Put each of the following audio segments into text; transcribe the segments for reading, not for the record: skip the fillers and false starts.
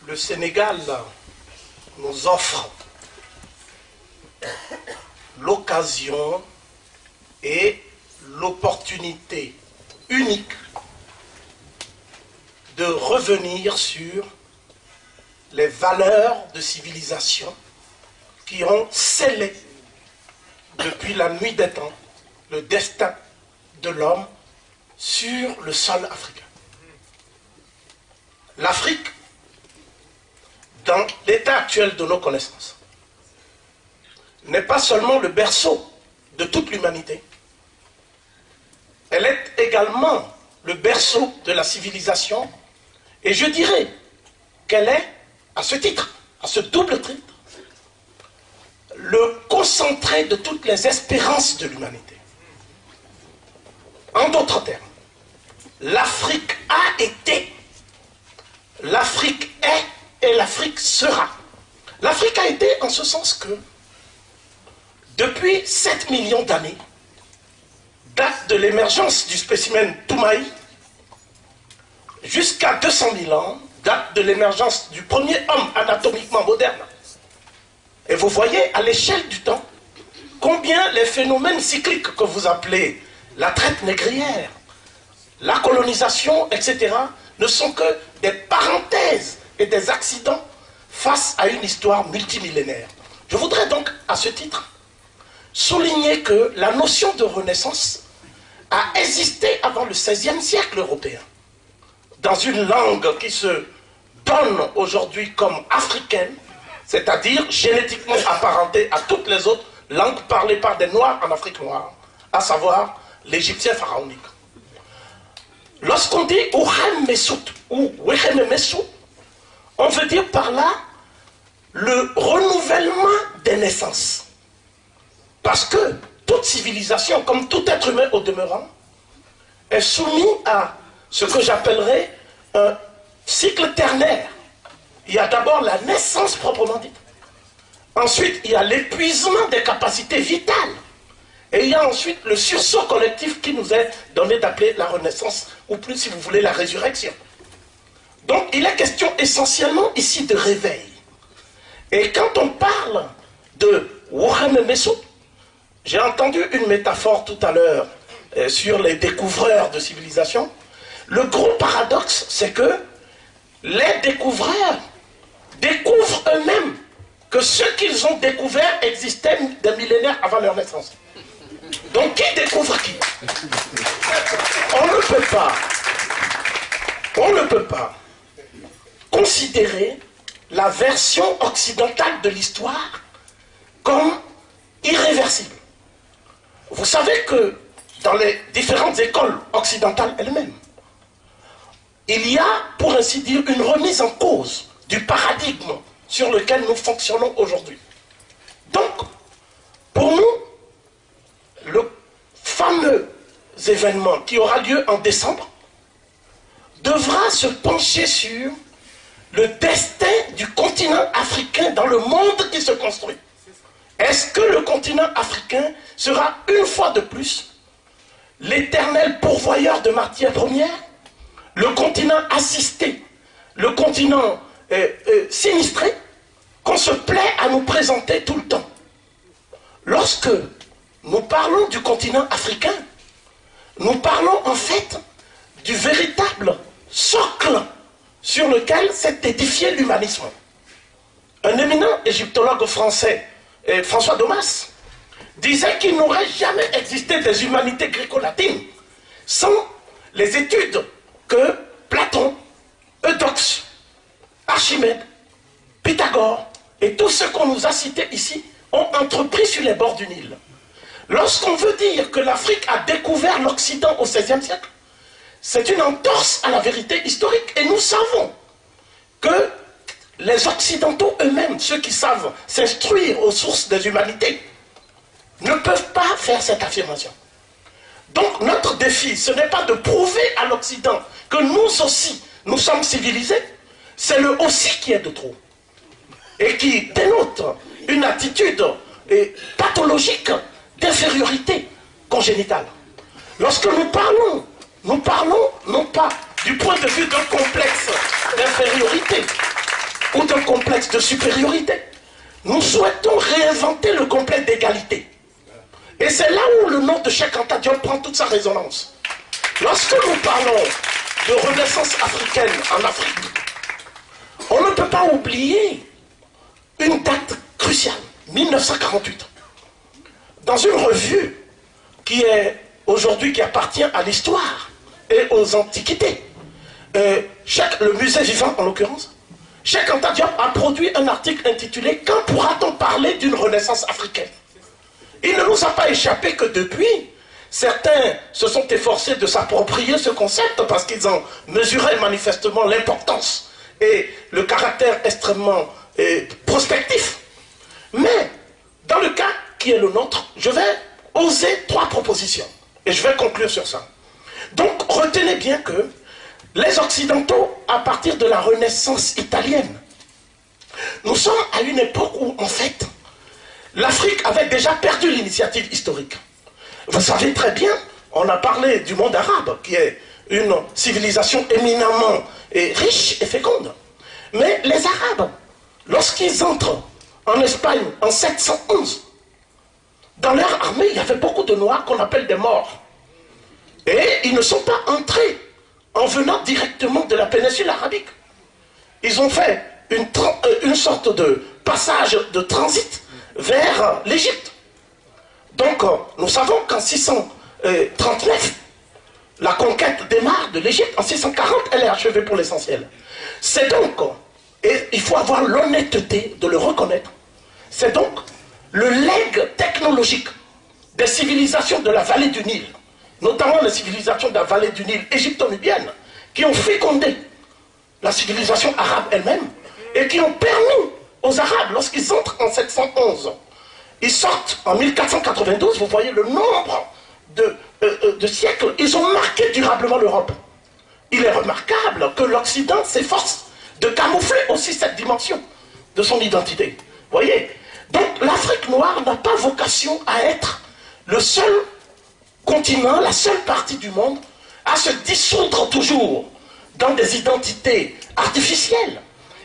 le Sénégal nous offre l'occasion et l'opportunité unique de revenir sur les valeurs de civilisation qui ont scellé depuis la nuit des temps le destin de l'homme sur le sol africain. L'Afrique, dans l'état actuel de nos connaissances, n'est pas seulement le berceau de toute l'humanité, elle est également le berceau de la civilisation, et je dirais qu'elle est, à ce titre, à ce double titre, le concentré de toutes les espérances de l'humanité. En d'autres termes, l'Afrique a été, l'Afrique est et l'Afrique sera. L'Afrique a été en ce sens que, depuis 7 millions d'années, date de l'émergence du spécimen Toumaï, jusqu'à 200 000 ans, date de l'émergence du premier homme anatomiquement moderne. Et vous voyez à l'échelle du temps combien les phénomènes cycliques que vous appelez la traite négrière, la colonisation, etc., ne sont que des parenthèses et des accidents face à une histoire multimillénaire. Je voudrais donc, à ce titre, souligner que la notion de renaissance a existé avant le XVIe siècle européen, dans une langue qui se donne aujourd'hui comme africaine, c'est-à-dire génétiquement apparentée à toutes les autres langues parlées par des Noirs en Afrique noire, à savoir l'égyptien pharaonique. Lorsqu'on dit Ouhem Messout ou Wehem Messou, on veut dire par là le renouvellement des naissances. Parce que toute civilisation, comme tout être humain au demeurant, est soumis à ce que j'appellerais un cycle ternaire. Il y a d'abord la naissance proprement dite. Ensuite, il y a l'épuisement des capacités vitales. Et il y a ensuite le sursaut collectif qui nous est donné d'appeler la renaissance, ou plus si vous voulez la résurrection. Donc il est question essentiellement ici de réveil. Et quand on parle de Ouhem Messou, j'ai entendu une métaphore tout à l'heure sur les découvreurs de civilisation. Le gros paradoxe, c'est que les découvreurs découvrent eux-mêmes que ce qu'ils ont découvert existait des millénaires avant leur naissance. Donc qui découvre qui? On ne peut pas considérer la version occidentale de l'histoire comme irréversible. Vous savez que dans les différentes écoles occidentales elles-mêmes, il y a, pour ainsi dire, une remise en cause du paradigme sur lequel nous fonctionnons aujourd'hui. Donc, pour nous, le fameux événement qui aura lieu en décembre devra se pencher sur le destin du continent africain dans le monde qui se construit. Est-ce que le continent africain sera une fois de plus l'éternel pourvoyeur de matières premières, le continent assisté, le continent sinistré, qu'on se plaît à nous présenter tout le temps? Lorsque nous parlons du continent africain, nous parlons en fait du véritable socle sur lequel s'est édifié l'humanisme. Un éminent égyptologue français, François Domas, disait qu'il n'aurait jamais existé des humanités gréco-latines sans les études que Platon, Eudoxe, Archimède, Pythagore et tous ceux qu'on nous a cités ici ont entrepris sur les bords du Nil. Lorsqu'on veut dire que l'Afrique a découvert l'Occident au XVIe siècle, c'est une entorse à la vérité historique. Et nous savons que les Occidentaux eux-mêmes, ceux qui savent s'instruire aux sources des humanités, ne peuvent pas faire cette affirmation. Donc notre défi, ce n'est pas de prouver à l'Occident que nous aussi, nous sommes civilisés, c'est le aussi qui est de trop. Et qui dénote une attitude pathologique d'infériorité congénitale. Lorsque nous parlons non pas du point de vue d'un complexe d'infériorité, complexe de supériorité. Nous souhaitons réinventer le complexe d'égalité. Et c'est là où le nom de Cheikh Anta Diop prend toute sa résonance. Lorsque nous parlons de renaissance africaine en Afrique, on ne peut pas oublier une date cruciale, 1948. Dans une revue qui est aujourd'hui qui appartient à l'histoire et aux antiquités, le musée vivant en l'occurrence, Cheikh Anta Diop a produit un article intitulé « Quand pourra-t-on parler d'une renaissance africaine ?» Il ne nous a pas échappé que depuis, certains se sont efforcés de s'approprier ce concept parce qu'ils en mesuraient manifestement l'importance et le caractère extrêmement prospectif. Mais, dans le cas qui est le nôtre, je vais oser 3 propositions. Et je vais conclure sur ça. Donc, retenez bien que les Occidentaux, à partir de la Renaissance italienne, nous sommes à une époque où, en fait, l'Afrique avait déjà perdu l'initiative historique. Vous savez très bien, on a parlé du monde arabe, qui est une civilisation éminemment riche et féconde. Mais les Arabes, lorsqu'ils entrent en Espagne en 711, dans leur armée, il y avait beaucoup de Noirs qu'on appelle des morts. Et ils ne sont pas entrés en venant directement de la péninsule arabique. Ils ont fait une sorte de passage de transit vers l'Égypte. Donc, nous savons qu'en 639, la conquête démarre de l'Égypte. En 640, elle est achevée pour l'essentiel. C'est donc, et il faut avoir l'honnêteté de le reconnaître, c'est donc le legs technologique des civilisations de la vallée du Nil, notamment les civilisations de la vallée du Nil égypto-nubienne, qui ont fécondé la civilisation arabe elle-même et qui ont permis aux Arabes, lorsqu'ils entrent en 711, ils sortent en 1492, vous voyez le nombre de siècles, ils ont marqué durablement l'Europe. Il est remarquable que l'Occident s'efforce de camoufler aussi cette dimension de son identité. Vous voyez? Donc l'Afrique noire n'a pas vocation à être le seul continent, la seule partie du monde à se dissoudre toujours dans des identités artificielles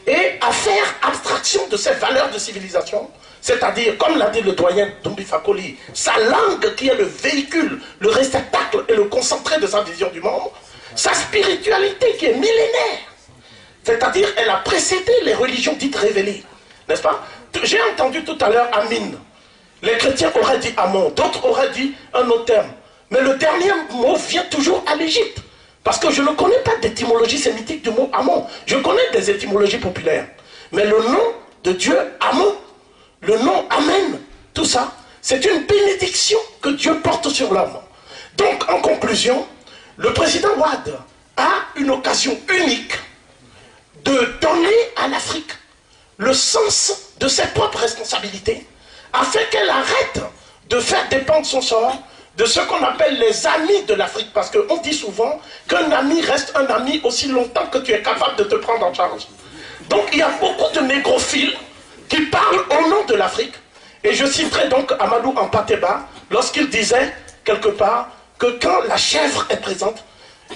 et à faire abstraction de cette valeur de civilisation, c'est-à-dire, comme l'a dit le doyen Doumbé Fakoli, sa langue qui est le véhicule, le réceptacle et le concentré de sa vision du monde, sa spiritualité qui est millénaire, c'est-à-dire elle a précédé les religions dites révélées, n'est-ce pas? J'ai entendu tout à l'heure Amin. Les chrétiens auraient dit Amon, d'autres auraient dit un autre terme. Mais le dernier mot vient toujours à l'Égypte. Parce que je ne connais pas d'étymologie sémitique du mot Amon. Je connais des étymologies populaires. Mais le nom de Dieu, Amon, le nom Amen, tout ça, c'est une bénédiction que Dieu porte sur l'homme. Donc, en conclusion, le président Wade a une occasion unique de donner à l'Afrique le sens de ses propres responsabilités, afin qu'elle arrête de faire dépendre son sort de ce qu'on appelle les amis de l'Afrique, parce qu'on dit souvent qu'un ami reste un ami aussi longtemps que tu es capable de te prendre en charge. Donc il y a beaucoup de négrophiles qui parlent au nom de l'Afrique, et je citerai donc Amadou Hampâté-Bâ lorsqu'il disait quelque part que quand la chèvre est présente,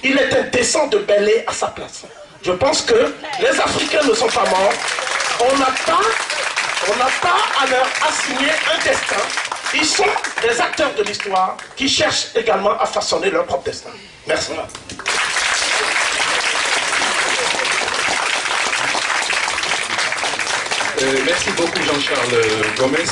il est indécent de bêler à sa place. Je pense que les Africains ne sont pas morts, on n'a pas à leur assigner un destin. Ils sont des acteurs de l'histoire qui cherchent également à façonner leur propre destin. Merci. Merci beaucoup Jean-Charles Gomez.